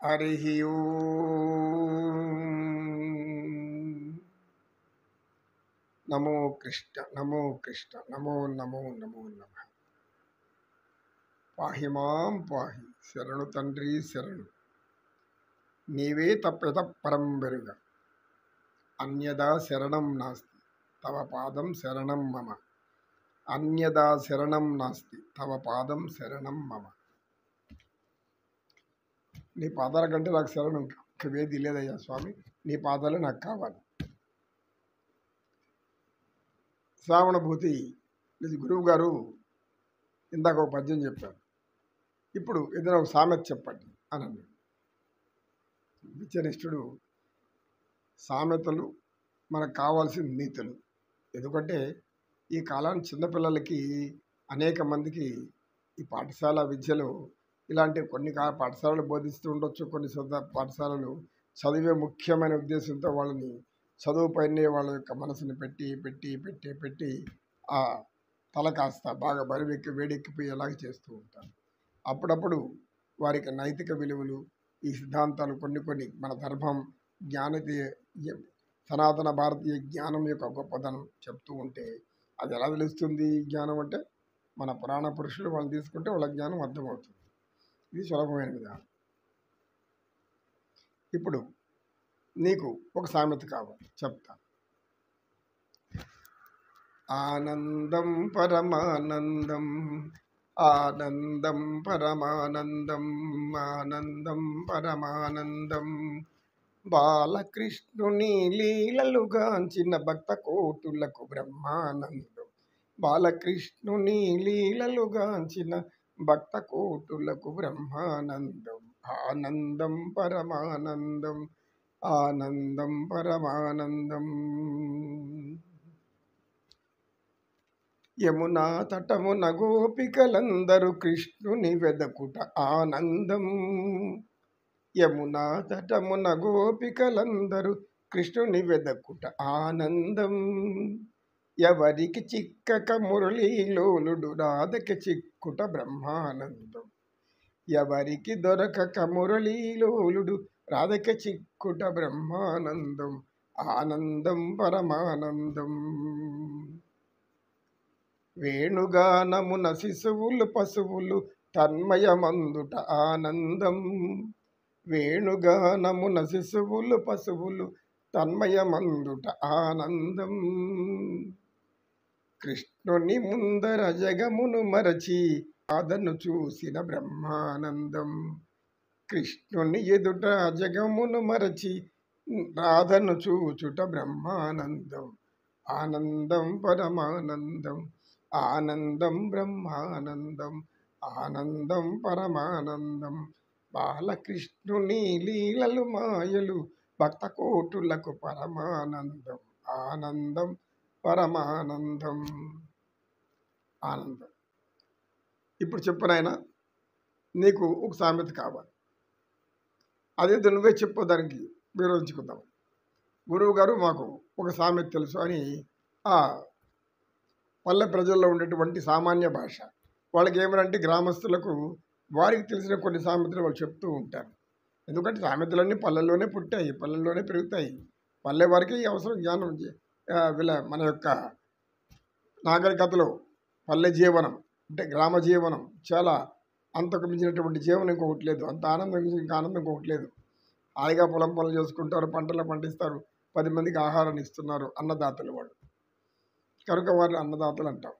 హరి ఓం. నమో కృష్ణ నమో కృష్ణ నమో నమో నమో నమ. పాహి మాం పాహి, శరణు తండ్రి శరణు. నీవే తప్పిత పరం వెరుగ, అన్యదా శరణం నాస్తి తవ పాదం శరణం మమ. అన్యదా శరణం నాస్తి తవ పాదం శరణం మమ. నీ పాదాల కంటే నాకు శరణం వేది లేదయ్యా స్వామి, నీ పాదాలు నాకు కావాలి. శ్రావణభూతి గురువు గారు ఇందాక ఒక పద్యం చెప్పారు, ఇప్పుడు ఏదైనా ఒక సామెత చెప్పండి అని అన్నాడు. విద్యనిష్ఠుడు సామెతలు మనకు కావాల్సిన నీతులు. ఎందుకంటే ఈ కాలాన్ని చిన్నపిల్లలకి అనేక మందికి ఈ పాఠశాల విద్యలో ఇలాంటి కొన్ని పాఠశాలలు బోధిస్తూ ఉండొచ్చు, కొన్ని పాఠశాలలు చదివే ముఖ్యమైన ఉద్దేశంతో వాళ్ళని చదువుపైనే వాళ్ళ యొక్క మనసుని పెట్టి పెట్టి పెట్టి పెట్టి ఆ తల కాస్త బాగా బరువెక్కి వేడెక్కిపోయేలాగా చేస్తూ ఉంటారు. అప్పుడప్పుడు వారికి నైతిక విలువలు, ఈ సిద్ధాంతాలు కొన్ని కొన్ని మన ధర్మం, సనాతన భారతీయ జ్ఞానం యొక్క గొప్పదనం చెప్తూ ఉంటే అది ఎలా తెలుస్తుంది? జ్ఞానం అంటే మన పురాణ పురుషులు వాళ్ళు తీసుకుంటే వాళ్ళ జ్ఞానం అర్థమవుతుంది. ఇది సులభమైన విధానం. ఇప్పుడు నీకు ఒక సామెత కావాలి, చెప్తా. ఆనందం పరమానందం, ఆనందం పరమానందం, ఆనందం పరమానందం. బాలకృష్ణుని లీలలుగాంచిన భక్త కోటులకు బ్రహ్మానందం. బాలకృష్ణుని లీలలుగాంచిన భక్త కోటులకు బ్రహ్మానందం. ఆనందం పరమానందం, ఆనందం పరమానందం. యమునా తటమున గోపికలందరూ కృష్ణుని వెదకుట ఆనందం. యమునా తటమున గోపికలందరూ కృష్ణుని వెదకుట ఆనందం. ఎవరికి చిక్కక మురళీలోలుడు రాధకి చిక్కుట బ్రహ్మానందం. ఎవరికి దొరకక మురళీలోలుడు రాధకి చిక్కుట బ్రహ్మానందం. ఆనందం పరమానందం. వేణుగానమున శిశువులు పశువులు తన్మయమందుట ఆనందం. వేణుగానమున శిశువులు పశువులు తన్మయమందుట ఆనందం. కృష్ణుని ముందర జగమును మరచి రాధను చూసిన బ్రహ్మానందం. కృష్ణుని ఎదుట జగమును మరచి రాధను చూచుట బ్రహ్మానందం. ఆనందం పరమానందం, ఆనందం బ్రహ్మానందం, ఆనందం పరమానందం. బాలకృష్ణుని లీలలు మాయలు భక్త కోటులకు పరమానందం. ఆనందం పరమానందం. ఆనందం. ఇప్పుడు చెప్పు నాయన, నీకు ఒక సామెత కావాలి, అదేదో నువ్వే చెప్పు, దానికి విరోధించుకుందాం. గురువు గారు మాకు ఒక సామెత తెలుసు అని ఆ పల్లె ప్రజల్లో ఉండేటువంటి సామాన్య భాష, వాళ్ళకి ఏమనంటే గ్రామస్తులకు వారికి తెలిసిన కొన్ని సామెతలు వాళ్ళు చెప్తూ ఉంటారు. ఎందుకంటే సామెతలన్నీ పల్లెల్లోనే పుట్టాయి, పల్లెల్లోనే పెరుగుతాయి. పల్లె వారికి ఈ అవసరం జ్ఞానం. మన యొక్క నాగరికతలో పల్లె జీవనం అంటే గ్రామ జీవనం చాలా అంతకు మించినటువంటి జీవనం ఇంకొకటి లేదు, అంత ఆనందం ఇంకా ఆనందం ఇంకొకటి లేదు. హాయిగా పొలం పనులు చేసుకుంటారు, పంటలు పండిస్తారు, 10 మందికి ఆహారాన్ని ఇస్తున్నారు, అన్నదాతలు వాళ్ళు. కనుక వారిని అన్నదాతలు అంటాం.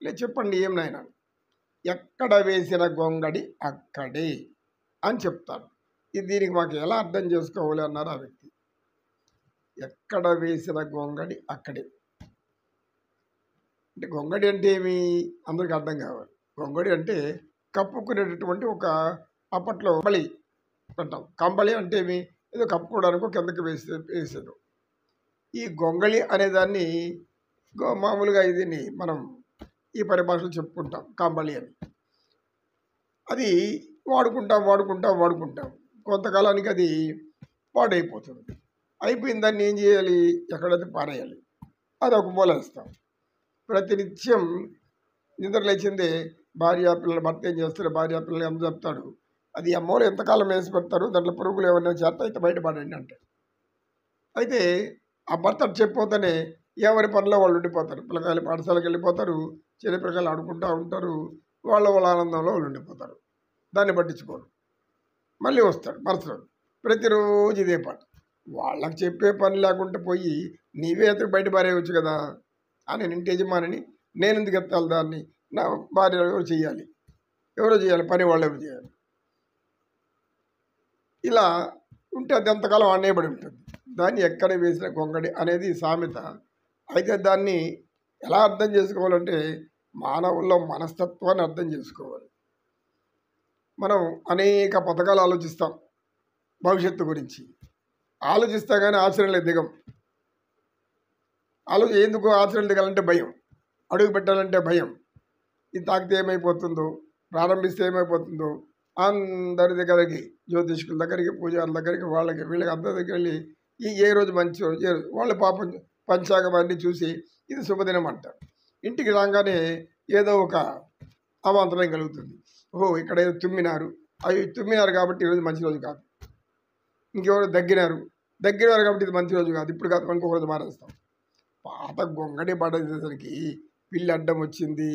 లేదు చెప్పండి ఏం నాయన. ఎక్కడ వేసిన గొంగడి అక్కడే అని చెప్తారు. దీనికి మాకు ఎలా అర్థం చేసుకోవాలి అన్నారు ఆ వ్యక్తి. ఎక్కడ వేసిన గొంగడి అక్కడే అంటే గొంగడి అంటే ఏమి అందరికి అర్థం కావాలి. గొంగడి అంటే కప్పుకునేటటువంటి ఒక అప్పట్లో కంబళి అంటాం. కంబళి అంటే ఏమి, ఏదో కప్పుకోవడానికి కిందకి వేసేది. ఈ గొంగళి అనేదాన్ని మామూలుగా దీన్ని మనం ఈ పరిభాషలో చెప్పుకుంటాం కంబళి అని. అది వాడుకుంటాం కొంతకాలానికి అది పాడైపోతుంది. అయిపోయిన దాన్ని ఏం చేయాలి, ఎక్కడైతే పారేయాలి, అది ఒక మూలేస్తాం. ప్రతినిత్యం నిద్ర లేచిందే భార్య పిల్లలు, భర్త ఏం చేస్తారు, భార్య పిల్లలు ఎంత చెప్తాడు, అది ఆ మూల ఎంతకాలం వేసి పెడతారు, దాంట్లో పురుగులు ఏమైనా చేత అయితే బయటపడండి అంటే. అయితే ఆ భర్త చెప్పిపోతేనే ఎవరి పనిలో వాళ్ళు ఉండిపోతారు. పిల్లకాయలు పాఠశాలకు వెళ్ళిపోతారు, చిన్న పిల్లకాయలు ఆడుకుంటూ ఉంటారు, వాళ్ళ ఆనందంలో వాళ్ళు ఉండిపోతారు. దాన్ని పట్టించుకోరు. మళ్ళీ వస్తాడు మరుసటి ప్రతిరోజు ఇదే పాట. వాళ్ళకి చెప్పే పని లేకుంటే పోయి నీవే ఎత్తుకు బయట పారేయవచ్చు కదా అని ఇంటి యజమానిని నేను ఎందుకు ఎత్తాలి దాన్ని, నా భార్య ఎవరు చేయాలి, పని వాళ్ళు ఎవరు చేయాలి. ఇలా ఉంటే అది ఎంతకాలం అనేబడి ఉంటుంది. దాన్ని ఎక్కడ వేసిన గొంగడి అనేది సామెత. అయితే దాన్ని ఎలా అర్థం చేసుకోవాలంటే మానవుల్లో మనస్తత్వాన్ని అర్థం చేసుకోవాలి. మనం అనేక పథకాలు ఆలోచిస్తాం భవిష్యత్తు గురించి, ఆలోచిస్తా కానీ ఆచరణలో దిగం. ఎందుకు ఆచరణలు దిగాలంటే భయం, అడుగు పెట్టాలంటే భయం. ఇది తాకితే ఏమైపోతుందో, ప్రారంభిస్తే ఏమైపోతుందో, అందరి దగ్గరికి, జ్యోతిష్కుల దగ్గరికి, పూజారుల దగ్గరికి, వీళ్ళకి అందరి దగ్గరికి వెళ్ళి ఏ రోజు మంచి రోజు, వాళ్ళ పాపం పంచాంగం అన్నీ చూసి ఇది శుభదినం అంటారు. ఇంటికి రాగానే ఏదో ఒక అవాంతరం కలుగుతుంది. ఇక్కడ ఏదో తుమ్మినారు కాబట్టి ఈరోజు మంచి రోజు కాదు. ఇంకెవరు దగ్గినారు కాబట్టి ఇది మంచి రోజు కాదు, ఇప్పుడు కాదు ఇంకొక రోజు మారేస్తాం. పాత గొంగడి పడేసరికి పిల్లి అడ్డం వచ్చింది,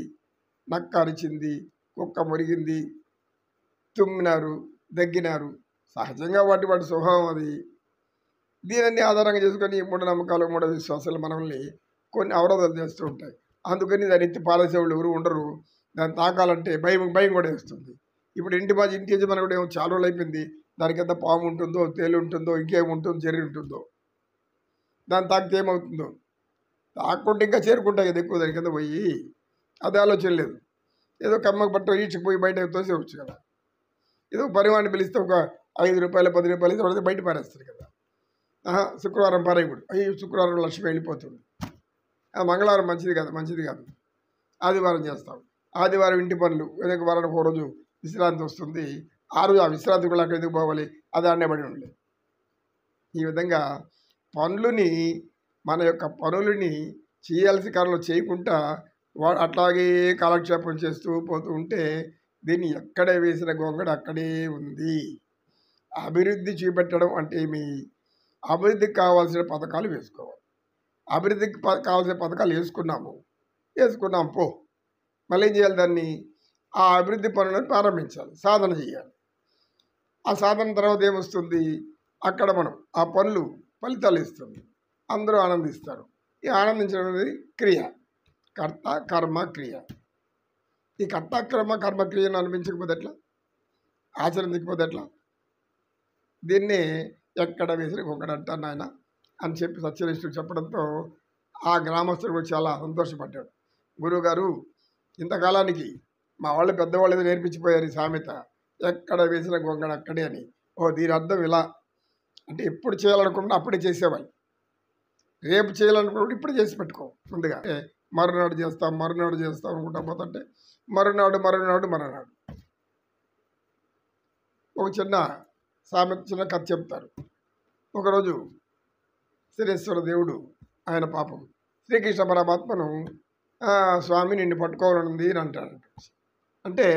నక్క అరిచింది, కుక్క మురిగింది, తుమ్మినారు, దగ్గినారు, సహజంగా వాటి స్వభావం అది. దీనిని ఆధారంగా చేసుకొని మూఢనమ్మకాలు, మూఢ విశ్వాసాలు మనల్ని కొన్ని అవరోధాలు చేస్తూ ఉంటాయి. అందుకని దాన్ని ఎత్తి పారేసేవాళ్ళు ఎవరు ఉండరు. దాన్ని తాకాలంటే భయం కూడా వేస్తుంది. ఇప్పుడు ఇంటి యజమాని కూడా ఏమో చాలా రోజులు అయిపోయింది, దానికి ఎంత పాము ఉంటుందో, తేలు ఉంటుందో, ఇంకేముంటుందో, చెర్రి ఉంటుందో, దాన్ని తాకితే ఏమవుతుందో, తాక్కుంటే ఇంకా చేరుకుంటాయి కదా ఎక్కువ దాని కింద పోయి. అది ఆలోచన లేదు. ఏదో కమ్మకు పట్టు ఈడ్చిపోయి బయట తోసేవచ్చు కదా. ఏదో పరిమాణం పిలిస్తే ఒక 5 రూపాయలు 10 రూపాయలు ఇస్తే బయట పారేస్తారు కదా. శుక్రవారం పారేయకూడదు, శుక్రవారం లక్ష్మి వెళ్ళిపోతుంది, మంగళవారం మంచిది కాదు, ఆదివారం చేస్తాం. ఆదివారం ఇంటి పనులు, ఏదో వారానికి ఒక రోజు విశ్రాంతి వస్తుంది, ఆ రోజు ఆ విశ్రాంతి కూడా అక్కడ ఎందుకు పోవాలి, అది అన్నబడి ఉండలేదు. ఈ విధంగా మన యొక్క పనులని చేయాల్సిన కాలంలో చేయకుండా అట్లాగే కాలక్షేపం చేస్తూ పోతూ ఉంటే దీన్ని ఎక్కడ వేసిన గొంగడ అక్కడే ఉంది. అభివృద్ధి చూపెట్టడం అంటే అభివృద్ధికి కావాల్సిన పథకాలు వేసుకోవాలి. అభివృద్ధికి కావాల్సిన పథకాలు వేసుకున్నాం పో, మళ్ళీ ఏం చేయాలి, దాన్ని ఆ అభివృద్ధి పనులను ప్రారంభించాలి, సాధన చేయాలి. ఆ సాధన తర్వాత ఏమొస్తుంది, అక్కడ మనం ఆ పనులు ఫలితాలు ఇస్తుంది, అందరూ ఆనందిస్తారు. ఈ ఆనందించడం అనేది క్రియ, కర్త కర్మ క్రియ. ఈ కర్త కర్మ క్రియను అనిపించకపోతే ఎట్లా, ఆచరించకపోతే ఎట్లా? దీన్నే ఎక్కడ వేసిన గొంగడంటారు నాయన అని చెప్పి సత్యనిష్ఠుడు చెప్పడంతో ఆ గ్రామస్తుడు కూడా చాలా సంతోషపడ్డాడు. గురువుగారు, ఇంతకాలానికి మా వాళ్ళు పెద్దవాళ్ళు ఏదో నేర్పించిపోయారు ఈ సామెత, ఎక్కడ వేసిన గొంగడ అక్కడే అని. దీని అర్థం ఇలా అంటే ఎప్పుడు చేయాలనుకుంటున్నా అప్పుడే చేసేవాళ్ళు, రేపు చేయాలనుకున్నప్పుడు ఇప్పుడు చేసి పెట్టుకో ముందుగా. మరునాడు చేస్తాం అనుకుంటా పోతుంటే మరునాడు ఒక చిన్న సామెత, చిన్న కథ చెప్తారు. ఒకరోజు శ్రీశ్వర దేవుడు ఆయన పాపం శ్రీకృష్ణ పరమాత్మను స్వామి నిన్ను పట్టుకోవాలనుంది అని అంటాడు. అంటే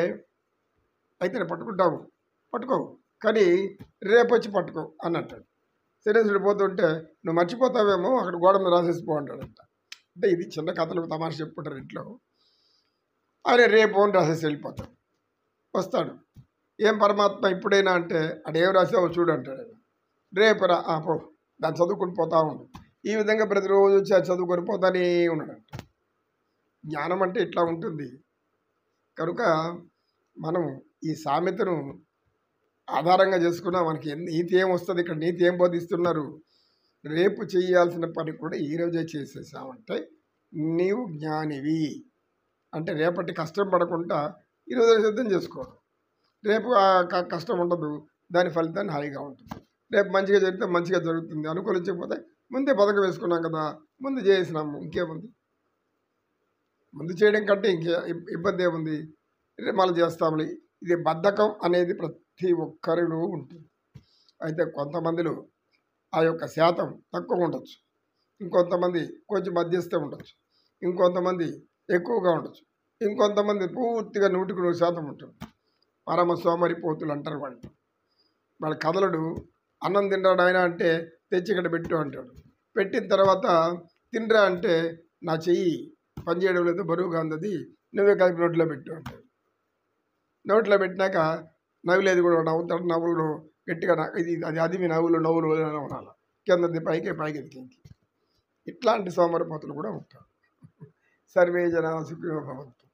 అయితే నేను పట్టుకో కానీ రేపు వచ్చి పట్టుకో అని అంటాడు. శ్రీశ్వరుడు పోతుంటే నువ్వు మర్చిపోతావేమో, అక్కడ గోడ మీద రాసేసిపో అంటాడంట. అంటే ఇది చిన్న కథలు తమాష చెప్పుకుంటారు ఇంట్లో. ఆయన రేపు అని రాసేసి వెళ్ళిపోతాడు. వస్తాడు, ఏం పరమాత్మ ఇప్పుడైనా అంటే అడేం రాసావు చూడు అంటాడు. రేపు రా పో, దాన్ని చదువుకుని పోతా ఉండు. ఈ విధంగా ప్రతిరోజు వచ్చి అది చదువుకొని పోతానే ఉన్నాడంట. జ్ఞానం అంటే ఇట్లా ఉంటుంది. కనుక మనం ఈ సామెతను ఆధారంగా చేసుకున్నా మనకి నీతి ఏం వస్తుంది, ఇక్కడ నీతి ఏం బోధిస్తున్నారు, రేపు చేయాల్సిన పని కూడా ఈరోజే చేసేసామంటే నీవు జ్ఞానివి. అంటే రేపటి కష్టం పడకుండా ఈరోజు సిద్ధం చేసుకోవడం. రేపు కష్టం ఉండదు, దాని ఫలితాన్ని హాయిగా ఉంటుంది. రేపు మంచిగా జరిగితే మంచిగా జరుగుతుంది, అనుకూలించకపోతే ముందే పథకం వేసుకున్నాం కదా, ముందు చేసినాము, ఇంకేముంది, ముందు చేయడం కంటే ఇంకే ఇబ్బంది ఏముంది, రేపు మళ్ళీ చేస్తాములే. ఇది బద్ధకం అనేది ప్రతి ఒక్కరిలో ఉంటుంది. అయితే కొంతమందిలో ఆ యొక్క శాతం తక్కువ ఉండొచ్చు, ఇంకొంతమంది కొంచెం మధ్యస్థే ఉండొచ్చు, ఇంకొంతమంది ఎక్కువగా ఉండొచ్చు, ఇంకొంతమంది పూర్తిగా 100% ఉంటుంది. పరమ సోమరిపోతులు అంటారు వాళ్ళు. వాళ్ళ కదలడు. అన్నం తింటాడు ఆయన అంటే తెచ్చి ఇక్కడ పెట్టు అంటాడు. పెట్టిన తర్వాత తినరా అంటే నా చెయ్యి పనిచేయడం లేదు, బరువుగా ఉంది, నువ్వే కలిపి నోట్లో పెట్టు అంటాడు. నోట్లో పెట్టినాక నవ్వులేదు కూడా నవ్వుతాడు. నవ్వులు గట్టిగా ఇది అది మీ నవ్వులు ఉండాలి, కిందది పైకి కిందకి. ఇట్లాంటి సోమరిపోతులు కూడా ఉంటారు. సర్వే జనా సుఖినో భవంతు.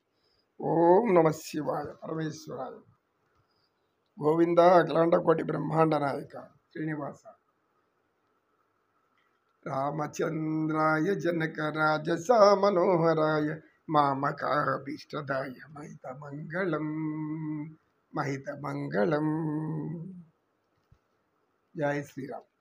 ఓం నమ శివాయ పరమేశ్వరాయ గోవింద అఖిలాండ కోటి బ్రహ్మాండ నాయక శ్రీనివాస రామచంద్రాయ జనక రాజస మనోహరాయ మామకాభీష్టదాయ మహిత మంగళం. జై శ్రీరామ్.